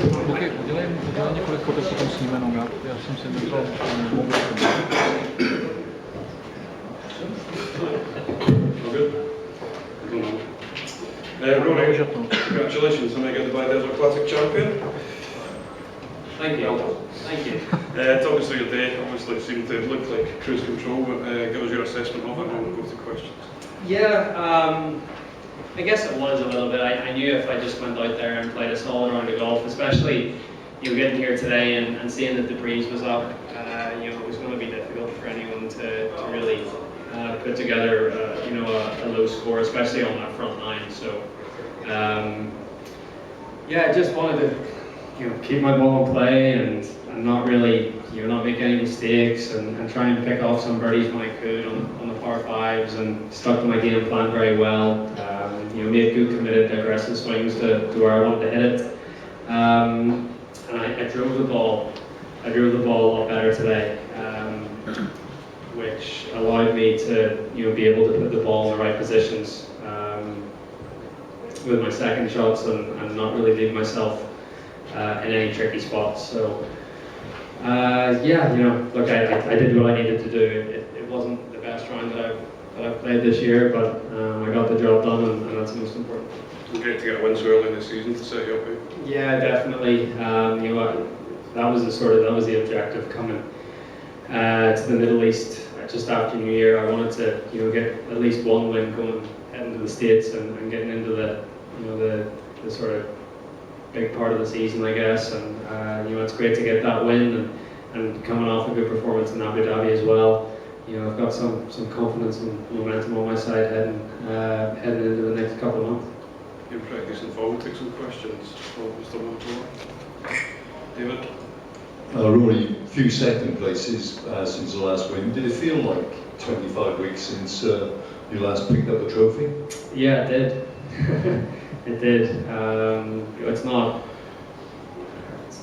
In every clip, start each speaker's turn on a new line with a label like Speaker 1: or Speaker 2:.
Speaker 1: Luky, udělej několik fotek, potom sníme noga. Já jsem si vybral mobil.
Speaker 2: Rory, congratulations on making the Biodiesel Classic champion.
Speaker 3: Thank you. Thank you.
Speaker 2: Talk us through your day. Obviously, it seemed to look like cruise control, but give us your assessment of it and we'll go through questions.
Speaker 3: Yeah, I guess it was a little bit. I knew if I just went out there and played a solid round of golf, especially getting here today and seeing that the breeze was up, it was going to be difficult for anyone to really put together a low score, especially on that front line. So I just wanted to keep my ball in play and not really not make any mistakes and try and pick off some birdies when I could on the par fives, and stuck to my game plan very well. Made good committed aggressive swings to where I wanted to hit it. And I drove the ball a lot better today, which allowed me to be able to put the ball in the right positions with my second shots and not really leave myself in any tricky spots. So look, I did what I needed to do. It wasn't the best round that I've played this year, but I got the job done, and that's the most important.
Speaker 2: It's great to get a win so early in the season to set you up.
Speaker 3: Yeah, definitely. That was the objective coming to the Middle East just after New Year. I wanted to get at least one win going, heading to the States and getting into the sort of big part of the season, I guess. And it's great to get that win and coming off a good performance in Abu Dhabi as well. I've got some confidence and momentum on my side heading into the next couple of months.
Speaker 2: You're pretty decent form. We'll take some questions for Mr. Mcilroy. David?
Speaker 4: Rory, few second places since the last win. Did it feel like 25 weeks since you last picked up a trophy?
Speaker 3: Yeah, it did. It did. It's not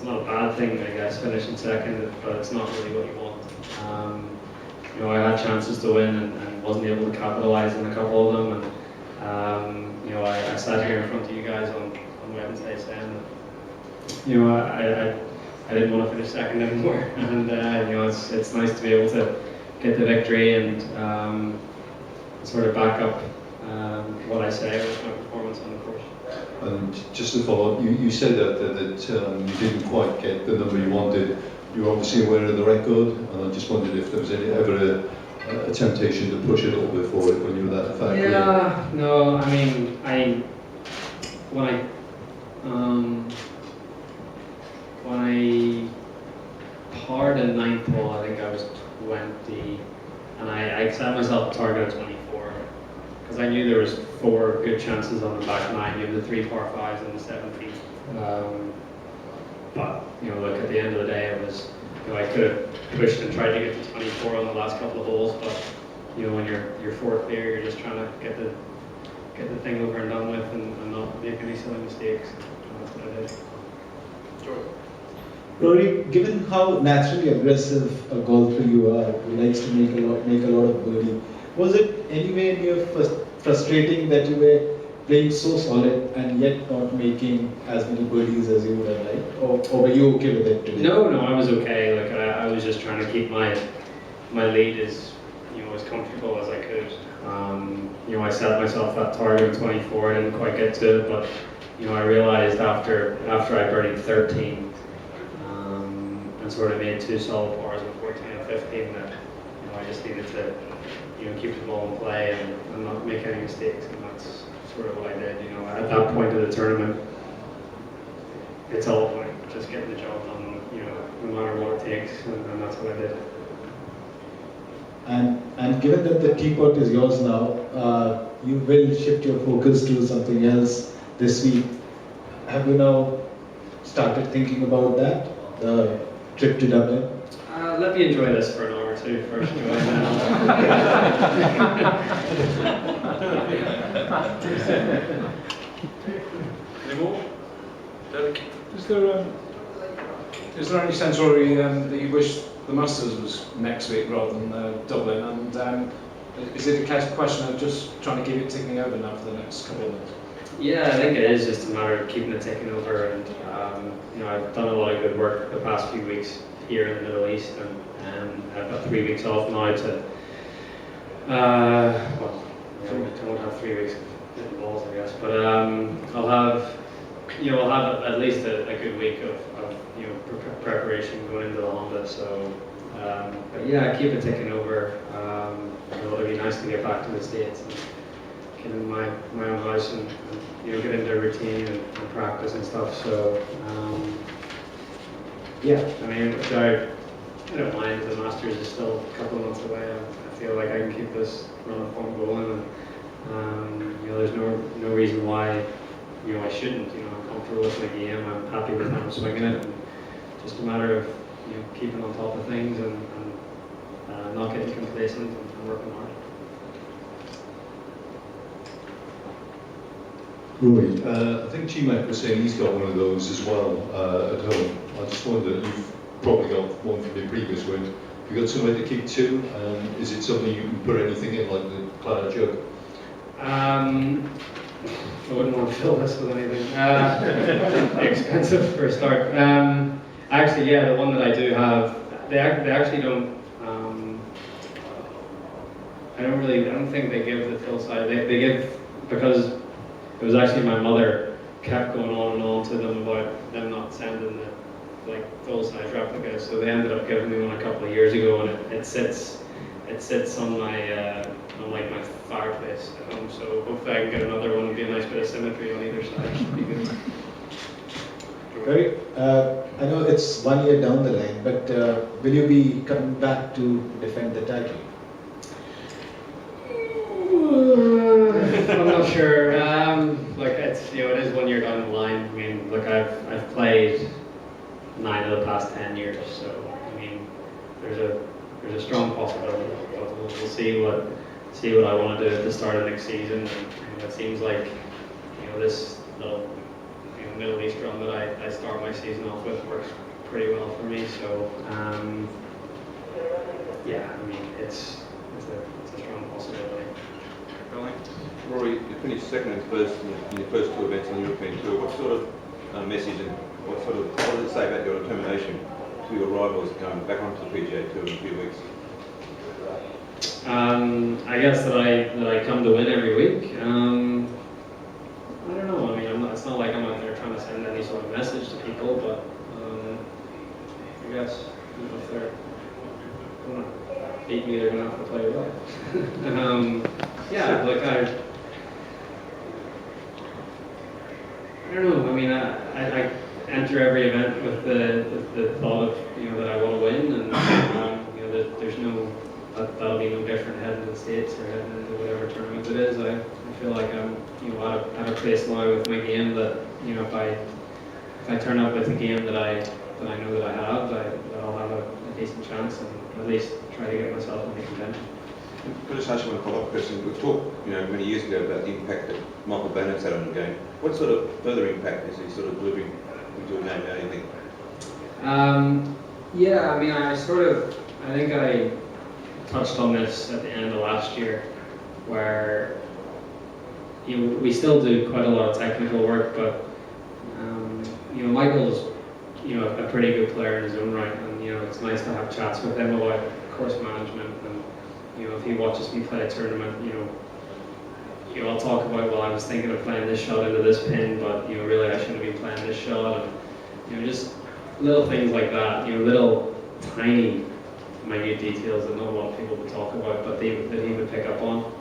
Speaker 3: a bad thing, I guess, finishing second, but it's not really what you want. I had chances to win and wasn't able to capitalise on a couple of them. And I sat here in front of you guys on Wednesday saying that I didn't want to finish second anymore. And it's nice to be able to get the victory and sort of back up what I say with my performance on the course.
Speaker 4: And just to follow up, you said that you didn't quite get the number you wanted. You were obviously aware of the record, and I just wondered if there was ever a temptation to push a little bit forward when you were that far.
Speaker 3: Yeah, no, I mean, when I parred in ninth hole, I think I was 20, and I set myself a target of 24, because I knew there was 4 good chances on the back nine. You have the 3 par fives and the 17th. But look, at the end of the day, it was I could have pushed and tried to get to 24 on the last couple of holes, but when you're 4 clear, you're just trying to get the thing over and done with and not make any silly mistakes. And that's what I did.
Speaker 2: Sure.
Speaker 5: Rory, given how naturally aggressive a golfer you are, who likes to make a lot of birdie, was it anyway near frustrating that you were playing so solid and yet not making as many birdies as you would have liked, or were you okay with it today?
Speaker 3: No, I was okay. Like I was just trying to keep my lead as as comfortable as I could. I set myself that target of 24. I didn't quite get to it, but I realized after I birdied 13 and sort of made 2 solid pars on 14 and 15 that I just needed to keep the ball in play and not make any mistakes, and that's sort of what I did. At that point of the tournament, it's all about just getting the job done, no matter what it takes, and that's what I did.
Speaker 5: And given that the teapot is yours now, you will shift your focus to something else this week. Have you now started thinking about that, the trip to Dublin?
Speaker 3: Let me enjoy this for an hour or two first.
Speaker 2: Any more? Derek?
Speaker 1: Is there any sense, Rory, that you wish the Masters was next week rather than Dublin? And is it a question of just trying to keep it ticking over now for the next couple of months?
Speaker 3: Yeah, I think it is just a matter of keeping it ticking over, and I've done a lot of good work the past few weeks here in the Middle East, and I've got 3 weeks off now to. Well, I don't have 3 weeks hitting balls, I guess, but I'll have at least a good week of preparation going into the Honda. So, but yeah, keep it ticking over. It'll be nice to get back to the States and get in my own house and get into a routine and practice and stuff. So, yeah, I mean, I don't mind. The Masters is still a couple of months away. I feel like I can keep this run of form going, and there's no reason why I shouldn't. I'm comfortable with my game. I'm happy with how I'm swinging it. And just a matter of keeping on top of things and not getting complacent and working hard.
Speaker 4: Rory, I think G-Mac was saying he's got one of those as well at home. I just wonder, you've probably got one from your previous win. Have you got somewhere to keep two? Is it something you can put anything in, like the Clara jug?
Speaker 3: I wouldn't want to fill this with anything. Expensive for a start. Actually, yeah, the one that I do have, they actually don't. I don't think they give the fill size. They give, because it was actually my mother kept going on and on to them about them not sending the full size replica. So they ended up giving me one a couple of years ago, and it sits on my my fireplace at home. So hopefully I can get another one. It'd be a nice bit of symmetry on either side. Should be good.
Speaker 5: Rory, I know it's 1 year down the line, but will you be coming back to defend the title?
Speaker 3: I'm not sure. It is 1 year down the line. I mean, look, I've played 9 of the past 10 years, so I mean, there's a strong possibility. But we'll see what I want to do at the start of next season. And it seems like this little Middle East run that I start my season off with works pretty well for me. So yeah, I mean, it's a strong possibility.
Speaker 6: Rory, you finished second and first in your first 2 events on the European Tour. What sort of message and what does it say about your determination to your rivals going back onto the PGA Tour in a few weeks?
Speaker 3: I guess that I come to win every week. I don't know. I mean, it's not like I'm out there trying to send any sort of message to people, but I guess if they're going to beat me, they're going to have to play well. Yeah, look, I don't know. I mean, I enter every event with the thought of that I want to win, and that there's that'll be no different heading to the States or heading into whatever tournament it is. I feel like I'm at a place now with my game that if I turn up with a game that I know that I have, that I'll have a decent chance and at least try to get myself into contention.
Speaker 6: Can I just ask you one follow-up question? We've talked, many years ago about the impact that Michael Bannon's had on the game. What sort of further impact is he sort of delivering with your game now, do you think?
Speaker 3: Yeah, I mean, I think I touched on this at the end of last year, where we still do quite a lot of technical work, but Michael's a pretty good player in his own right, and it's nice to have chats with him about course management. And if he watches me play a tournament, I'll talk about, well, I was thinking of playing this shot into this pin, but really I shouldn't have been playing this shot, and just little things like that, little tiny minute details that not a lot of people would talk about, but that he would pick up on.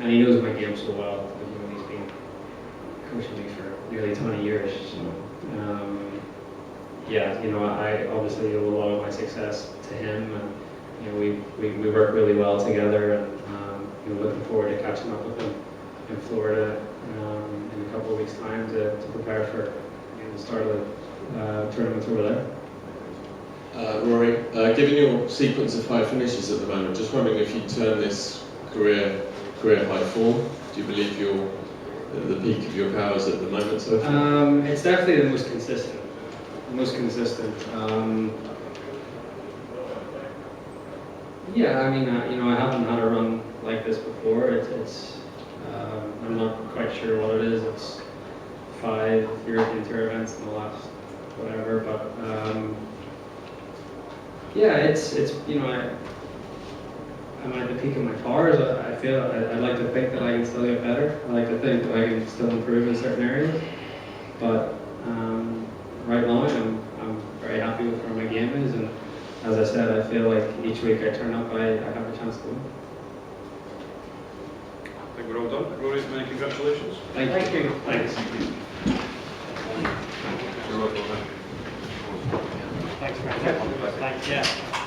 Speaker 3: And he knows my game so well. He's been coaching me for nearly 20 years. So, yeah, I obviously owe a lot of my success to him, and we work really well together. And looking forward to catching up with him in Florida in a couple of weeks' time to prepare for the start of the tournament over there.
Speaker 7: Rory, given your sequence of high finishes at the moment, just wondering if you turn this career high form, do you believe you're at the peak of your powers at the moment so far?
Speaker 3: It's definitely the most consistent. Yeah, I mean, I haven't had a run like this before. It's I'm not quite sure what it is. It's 5 European Tour events in the last whatever, but yeah, it's you know, I'm at the peak of my powers. I feel I'd like to think that I can still get better. I like to think that I can still improve in certain areas, but right now I'm very happy with where my game is, and as I said, I feel like each week I turn up, I have a chance to win.
Speaker 2: I think we're all done. Rory, many congratulations.
Speaker 3: Thank you. Thanks.
Speaker 6: You're welcome.
Speaker 3: Thanks very much. Thanks. Yeah.